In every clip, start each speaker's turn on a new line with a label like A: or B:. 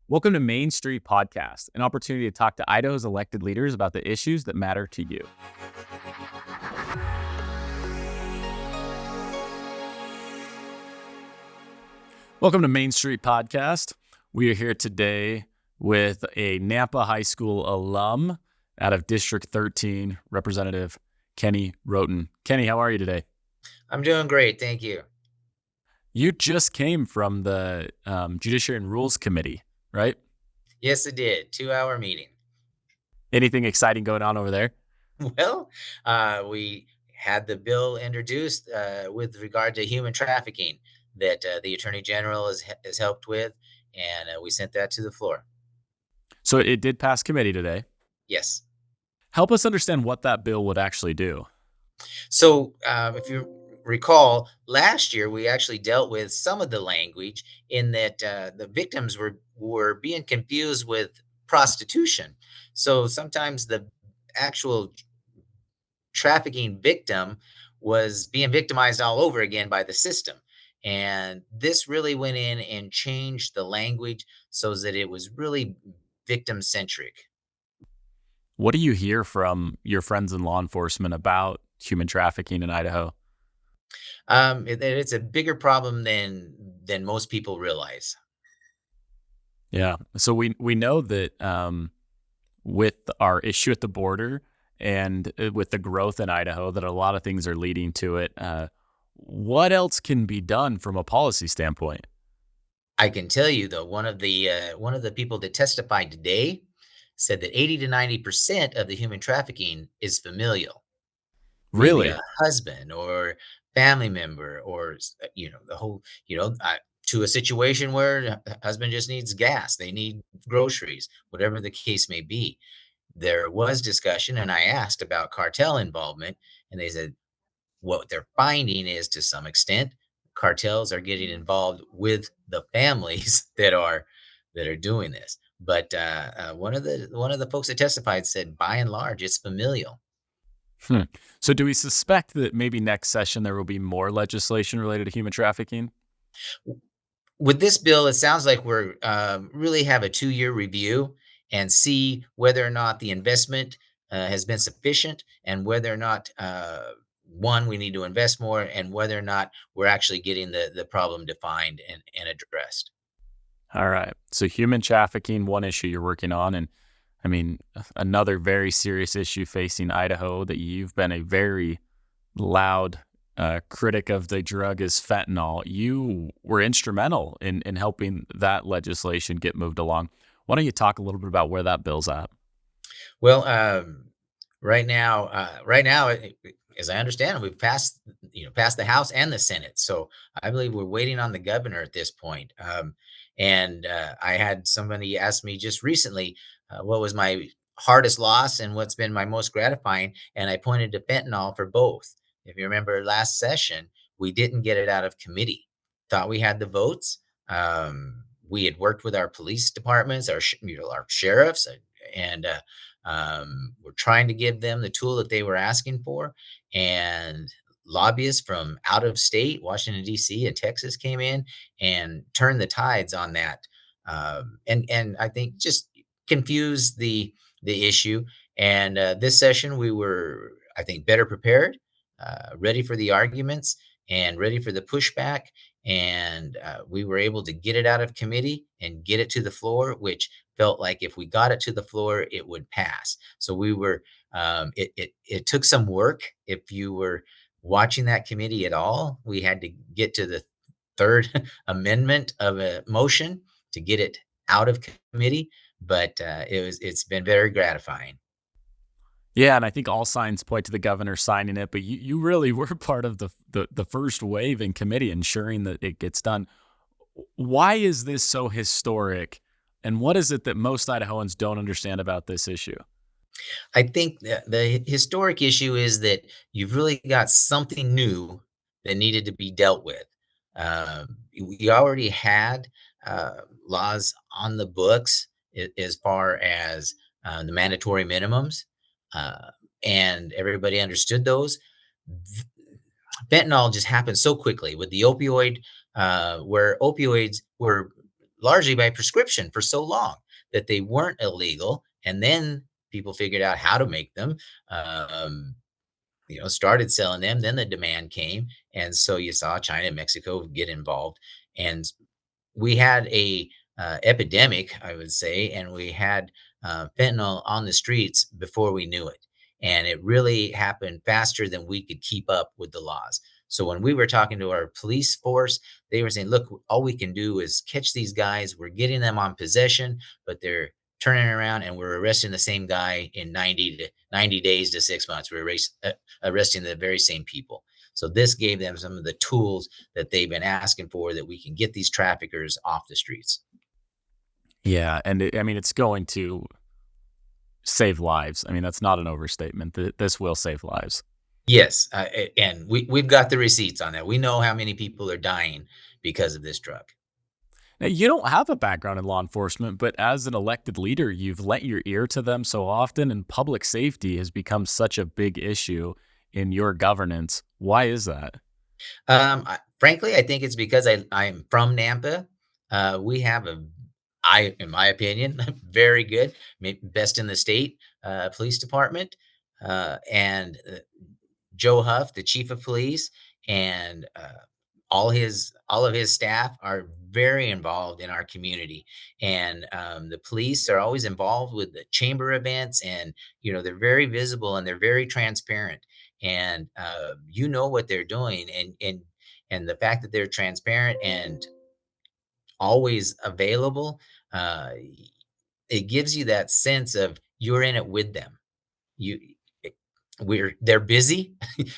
A: Welcome to Main Street Podcast, an opportunity to talk to Idaho's elected leaders about the issues that matter to you. Welcome to Main Street Podcast. We are here today with a Nampa High School alum out of District 13, Representative Kenny Wroten. Kenny, how are you today?
B: I'm doing great, thank you.
A: You just came from the Judiciary Rules Committee, right?
B: Yes, it did. 2-hour meeting.
A: Anything exciting going on over there?
B: Well, we had the bill introduced with regard to human trafficking that the Attorney General has helped with, and we sent that to the floor.
A: So it did pass committee today.
B: Yes.
A: Help us understand what that bill would actually do.
B: So if you recall, last year we actually dealt with some of the language in that the victims were being confused with prostitution. So sometimes the actual trafficking victim was being victimized all over again by the system. And this really went in and changed the language so that it was really victim centric.
A: What do you hear from your friends in law enforcement about human trafficking in Idaho?
B: It's a bigger problem than most people realize.
A: Yeah. So we know that with our issue at the border and with the growth in Idaho, that a lot of things are leading to it. What else can be done from a policy standpoint?
B: I can tell you though, one of the people that testified today said that 80 to 90% of the human trafficking is familial. Maybe
A: Really?
B: a husband or family member, or the whole, to a situation where husband just needs gas, they need groceries, whatever the case may be. There was discussion, and I asked about cartel involvement, and they said what they're finding is, to some extent, cartels are getting involved with the families that are doing this. But one of the folks that testified said, by and large, it's familial.
A: So do we suspect that maybe next session there will be more legislation related to human trafficking?
B: With this bill, it sounds like we're really have a 2-year review and see whether or not the investment has been sufficient, and whether or not one, we need to invest more, and whether or not we're actually getting the problem defined and addressed.
A: All right. So human trafficking, one issue you're working on. And I mean, another very serious issue facing Idaho that you've been a very loud critic of the drug is fentanyl. You were instrumental in helping that legislation get moved along. Why don't you talk a little bit about where that bill's at?
B: Well, right now, as I understand it, we've passed the House and the Senate. So I believe we're waiting on the governor at this point. And I had somebody ask me just recently what was my hardest loss and what's been my most gratifying, and I pointed to fentanyl for both. If you remember last session, we didn't get it out of committee. Thought we had the votes. We had worked with our police departments, our sheriffs, and we're trying to give them the tool that they were asking for. And lobbyists from out of state, Washington, D.C. and Texas, came in and turned the tides on that. And I think just confused the issue. And this session, we were, I think, better prepared, ready for the arguments, and ready for the pushback. And we were able to get it out of committee and get it to the floor, which felt like if we got it to the floor, it would pass. So we were. It took some work. If you were watching that committee at all, we had to get to the third amendment of a motion to get it out of committee. But it's been very gratifying.
A: Yeah, and I think all signs point to the governor signing it, but you really were part of the first wave in committee ensuring that it gets done. Why is this so historic, and what is it that most Idahoans don't understand about this issue?
B: I think the historic issue is that you've really got something new that needed to be dealt with. We already had laws on the books as far as the mandatory minimums, uh, and everybody understood those. Fentanyl just happened so quickly with the opioid, where opioids were largely by prescription for so long that they weren't illegal. And then people figured out how to make them, um, started selling them. Then the demand came. And so you saw China and Mexico get involved. And we had a epidemic, I would say, and we had fentanyl on the streets before we knew it. And it really happened faster than we could keep up with the laws. So when we were talking to our police force, they were saying, look, all we can do is catch these guys. We're getting them on possession, but they're turning around and we're arresting the same guy in 90 days to 6 months. We're arresting the very same people. So this gave them some of the tools that they've been asking for, that we can get these traffickers off the streets.
A: Yeah, and I mean, it's going to save lives. I mean, that's not an overstatement. This will save lives.
B: Yes, and we've got the receipts on that. We know how many people are dying because of this drug.
A: Now, you don't have a background in law enforcement, but as an elected leader, you've lent your ear to them so often, and public safety has become such a big issue in your governance. Why is that?
B: Frankly, I think it's because I'm from Nampa. We have in my opinion, very good, best in the state police department, and Joe Huff, the chief of police, and all of his staff are very involved in our community. And the police are always involved with the chamber events, and they're very visible and they're very transparent. And what they're doing, and the fact that they're transparent and always available, uh, it gives you that sense of you're in it with them. You they're busy.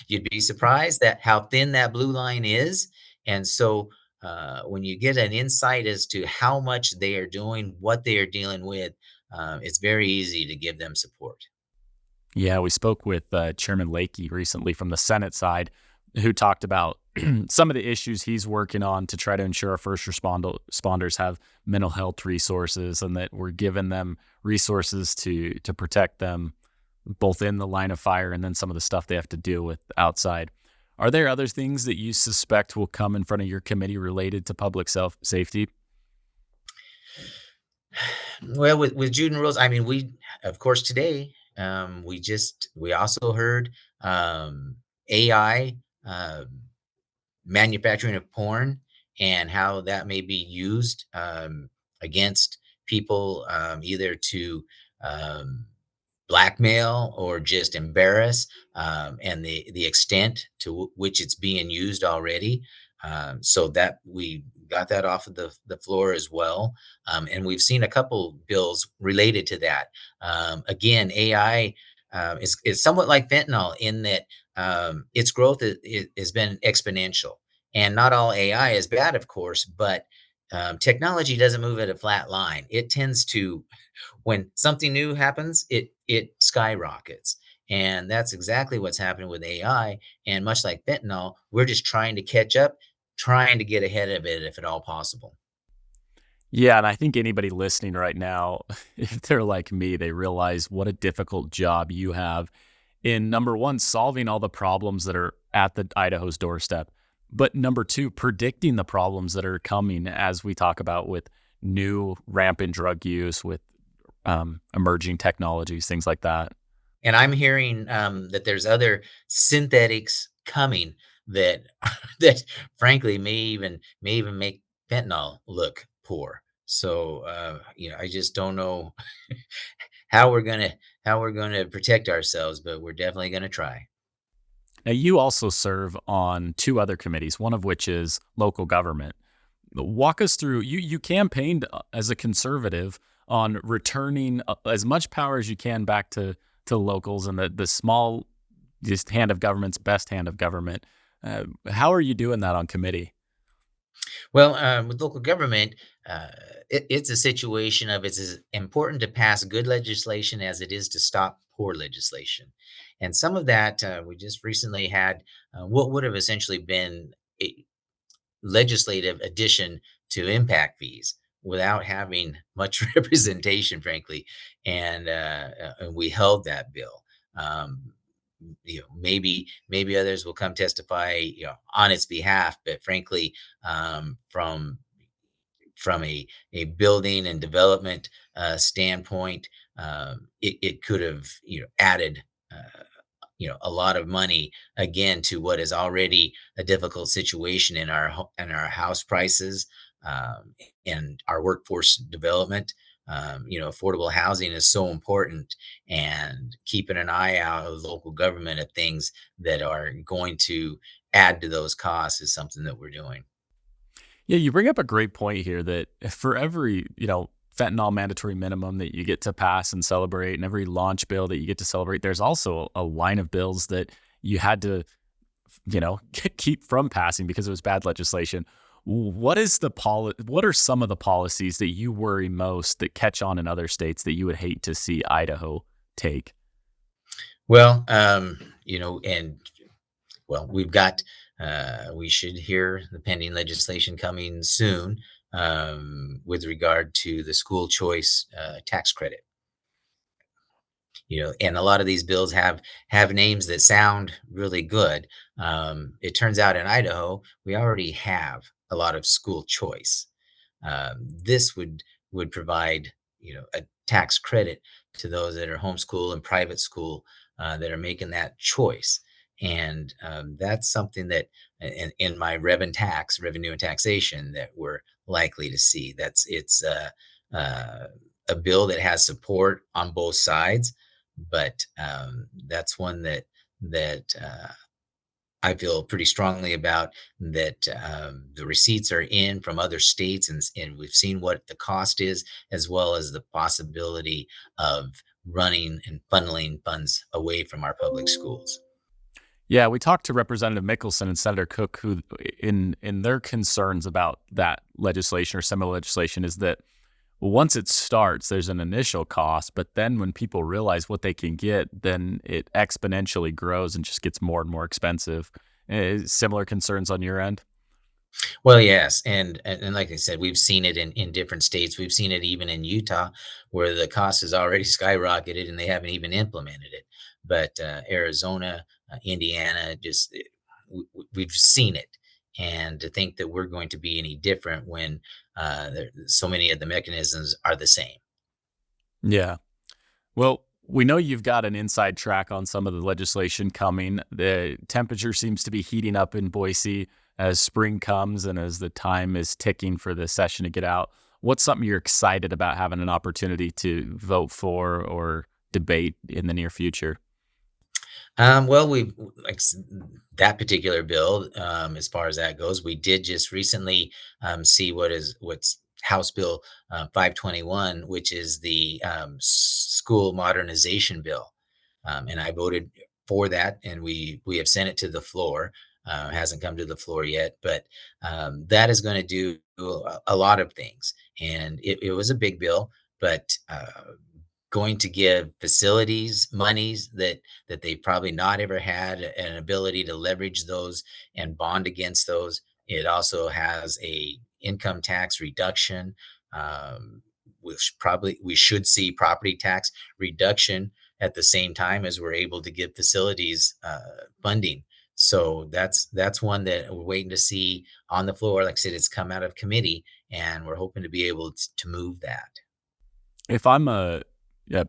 B: You'd be surprised that how thin that blue line is. And so when you get an insight as to how much they are doing, what they are dealing with, it's very easy to give them support.
A: Yeah, we spoke with Chairman Lakey recently from the Senate side, who talked about some of the issues he's working on to try to ensure our first responders have mental health resources, and that we're giving them resources to protect them both in the line of fire and then some of the stuff they have to deal with outside. Are there other things that you suspect will come in front of your committee related to public safety?
B: Well, with Jude and Rules, I mean, we of course today, we also heard AI, manufacturing of porn, and how that may be used against people, either to um, blackmail or just embarrass, and the extent to which it's being used already. So that we got that off of the floor as well. And we've seen a couple bills related to that. Again, AI is somewhat like fentanyl in that its growth has been exponential. And not all AI is bad, of course, but technology doesn't move at a flat line. It tends to, when something new happens, it skyrockets. And that's exactly what's happening with AI. And much like fentanyl, we're just trying to catch up, trying to get ahead of it if at all possible.
A: Yeah, and I think anybody listening right now, if they're like me, they realize what a difficult job you have in, number one, solving all the problems that are at the Idaho's doorstep, but number two, predicting the problems that are coming, as we talk about with new rampant drug use, with emerging technologies, things like that.
B: And I'm hearing that there's other synthetics coming that that frankly may even make fentanyl look poor. So I just don't know how we're gonna protect ourselves, but we're definitely gonna try.
A: Now, you also serve on two other committees, one of which is local government. Walk us through. You campaigned as a conservative on returning as much power as you can back to locals and the small, just hand of government's best hand of government. How are you doing that on committee?
B: Well, with local government, uh, it's a situation of it's as important to pass good legislation as it is to stop poor legislation. And some of that we just recently had what would have essentially been a legislative addition to impact fees without having much representation, frankly. And we held that bill. Um, maybe others will come testify, on its behalf, but frankly, from from a building and development standpoint, it could have added a lot of money again to what is already a difficult situation in in our house prices, and our workforce development. Affordable housing is so important, and keeping an eye out of local government at things that are going to add to those costs is something that we're doing.
A: Yeah, you bring up a great point here that for every, fentanyl mandatory minimum that you get to pass and celebrate, and every launch bill that you get to celebrate, there's also a line of bills that you had to, keep from passing because it was bad legislation. What are some of the policies that you worry most that catch on in other states that you would hate to see Idaho take?
B: Well, and we've got, we should hear the pending legislation coming soon, with regard to the school choice tax credit. And a lot of these bills have names that sound really good. It turns out in Idaho, we already have a lot of school choice. This would provide a tax credit to those that are homeschool and private school, that are making that choice. And that's something that in my revenue and taxation, that we're likely to see. Uh, a bill that has support on both sides, but that's one that I feel pretty strongly about, that the receipts are in from other states, and we've seen what the cost is, as well as the possibility of running and funneling funds away from our public schools.
A: Yeah, we talked to Representative Mickelson and Senator Cook, who, in their concerns about that legislation or similar legislation, is that once it starts, there's an initial cost, but then when people realize what they can get, then it exponentially grows and just gets more and more expensive. Similar concerns on your end?
B: Well, yes, and like I said, we've seen it in different states. We've seen it even in Utah, where the cost has already skyrocketed and they haven't even implemented it. But Arizona, Indiana, just we've seen it. And to think that we're going to be any different when so many of the mechanisms are the same.
A: Yeah. Well, we know you've got an inside track on some of the legislation coming. The temperature seems to be heating up in Boise as spring comes and as the time is ticking for the session to get out. What's something you're excited about having an opportunity to vote for or debate in the near future?
B: Well, we that particular bill. As far as that goes, we did just recently see what's House Bill 521, which is the school modernization bill, and I voted for that, and we have sent it to the floor. Hasn't come to the floor yet, but that is going to do a lot of things, and it was a big bill, but going to give facilities monies that they probably not ever had an ability to leverage those and bond against those. It also has a income tax reduction, which probably we should see property tax reduction at the same time as we're able to give facilities funding. So that's one that we're waiting to see on the floor. Like I said, it's come out of committee, and we're hoping to be able to move that.
A: If I'm a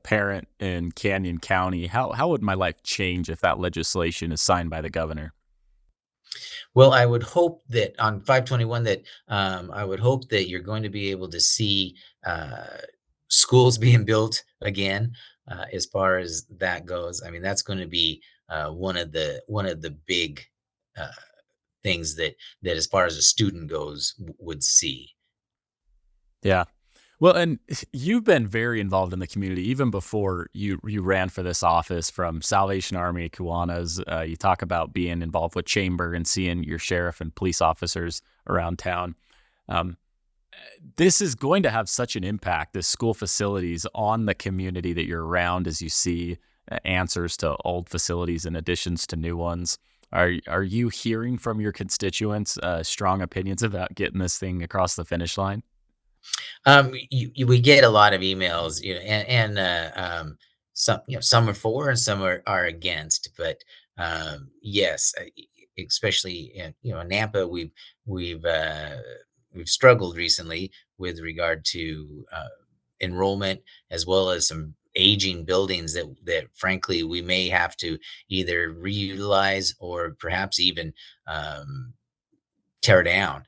A: parent in Canyon County, how would my life change if that legislation is signed by the governor?
B: Well, I would hope that on 521, that I would hope that you're going to be able to see schools being built again. As far as that goes, I mean, that's going to be one of the big uh, things that as far as a student goes would see.
A: Yeah. Well, and you've been very involved in the community even before you ran for this office, from Salvation Army, Kiwanis. You talk about being involved with Chamber and seeing your sheriff and police officers around town. Um, this is going to have such an impact, the school facilities, on the community that you're around, as you see answers to old facilities and additions to new ones. Are you hearing from your constituents strong opinions about getting this thing across the finish line?
B: We get a lot of emails, some some are for and some are against. But yes, especially in Nampa, we've we've struggled recently with regard to enrollment, as well as some aging buildings that frankly we may have to either reutilize or perhaps even tear down,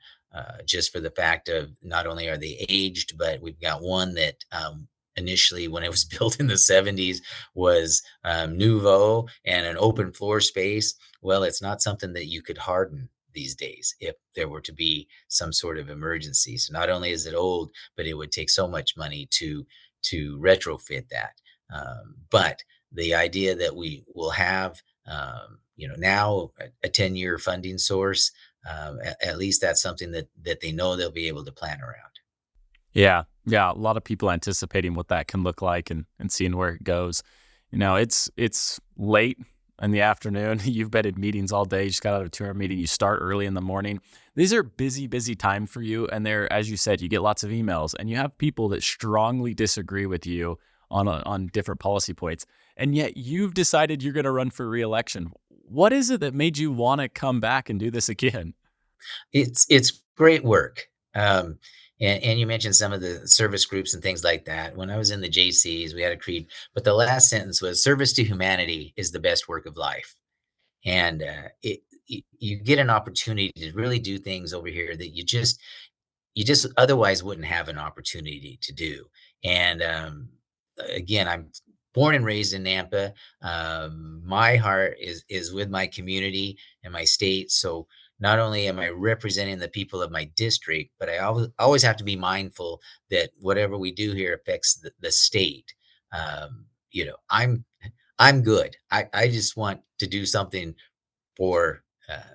B: just for the fact of not only are they aged, but we've got one that initially, when it was built in the 70s, was nouveau and an open floor space. Well, it's not something that you could harden these days if there were to be some sort of emergency. So not only is it old, but it would take so much money to retrofit that. But the idea that we will have, now a 10-year funding source, at least that's something that they know they'll be able to plan around.
A: Yeah. Yeah. A lot of people anticipating what that can look like and seeing where it goes. It's late in the afternoon. You've been in meetings all day. You just got out of a 2-hour meeting. You start early in the morning. These are busy, busy time for you. And they're, as you said, you get lots of emails and you have people that strongly disagree with you on different policy points. And yet you've decided you're going to run for re-election. What is it that made you want to come back and do this again?
B: It's great work. And you mentioned some of the service groups and things like that. When I was in the JCs, we had a creed, but the last sentence was service to humanity is the best work of life. And you get an opportunity to really do things over here that you just otherwise wouldn't have an opportunity to do. And again, I'm born and raised in Nampa. My heart is with my community and my state. So not only am I representing the people of my district, but I always have to be mindful that whatever we do here affects the state. Um, I'm good. I just want to do something for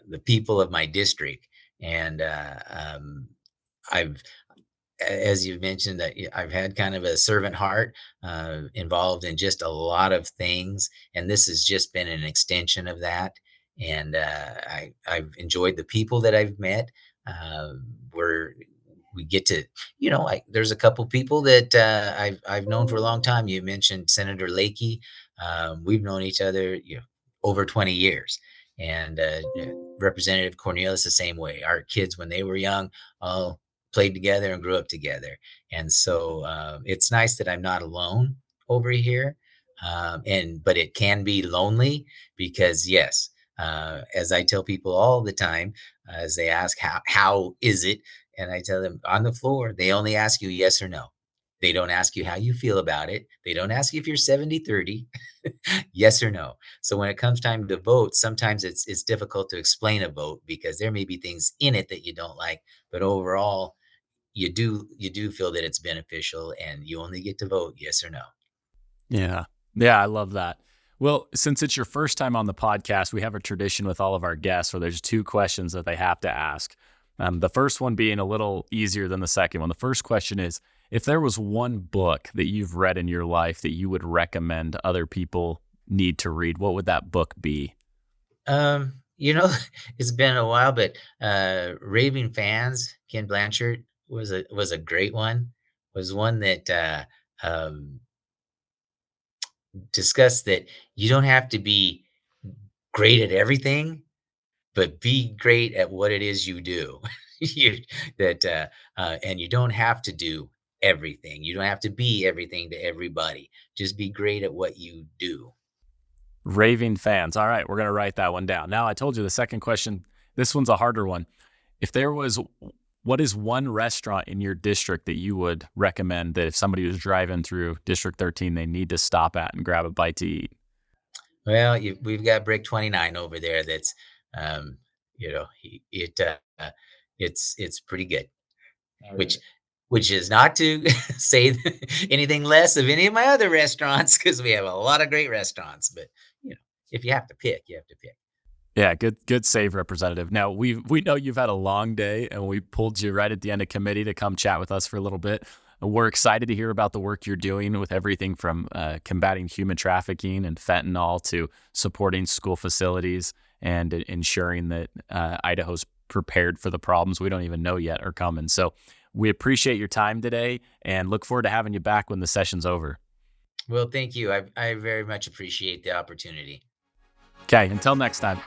B: the people of my district, and I've as you've mentioned, that I've had kind of a servant heart, involved in just a lot of things, and this has just been an extension of that. And I've enjoyed the people that I've met. Where we get to, there's a couple people that I've known for a long time. You mentioned Senator Lakey. We've known each other, over 20 years, and Representative Cornelius the same way. Our kids, when they were young, all played together and grew up together. And so it's nice that I'm not alone over here. But it can be lonely because yes, as I tell people all the time, as they ask how is it, and I tell them on the floor, they only ask you yes or no. They don't ask you how you feel about it. They don't ask you if you're 70-30, yes or no. So when it comes time to vote, sometimes it's difficult to explain a vote because there may be things in it that you don't like, but overall, you do feel that it's beneficial and you only get to vote yes or no.
A: Yeah. Yeah, I love that. Well, since it's your first time on the podcast, we have a tradition with all of our guests where there's 2 questions that they have to ask. The first one being a little easier than the second one. The first question is, if there was one book that you've read in your life that you would recommend other people need to read, what would that book be?
B: You know, it's been a while, but Raving Fans, Ken Blanchard was a great one. Was one that discussed that you don't have to be great at everything, but be great at what it is you do. you and you don't have to do everything. You don't have to be everything to everybody. Just be great at what you do.
A: Raving Fans. All right, we're going to write that one down. Now, I told you the second question, this one's a harder one. What is one restaurant in your district that you would recommend that if somebody was driving through District 13, they need to stop at and grab a bite to eat?
B: Well, we've got Brick 29 over there. That's, it it's pretty good.
A: All
B: Which
A: right.
B: which is not to say anything less of any of my other restaurants, because we have a lot of great restaurants. But if you have to pick, you have to pick.
A: Yeah, good save, Representative. Now, we know you've had a long day, and we pulled you right at the end of committee to come chat with us for a little bit. We're excited to hear about the work you're doing with everything from combating human trafficking and fentanyl to supporting school facilities and ensuring that Idaho's prepared for the problems we don't even know yet are coming. So we appreciate your time today and look forward to having you back when the session's over.
B: Well, thank you. I very much appreciate the opportunity.
A: Okay, until next time.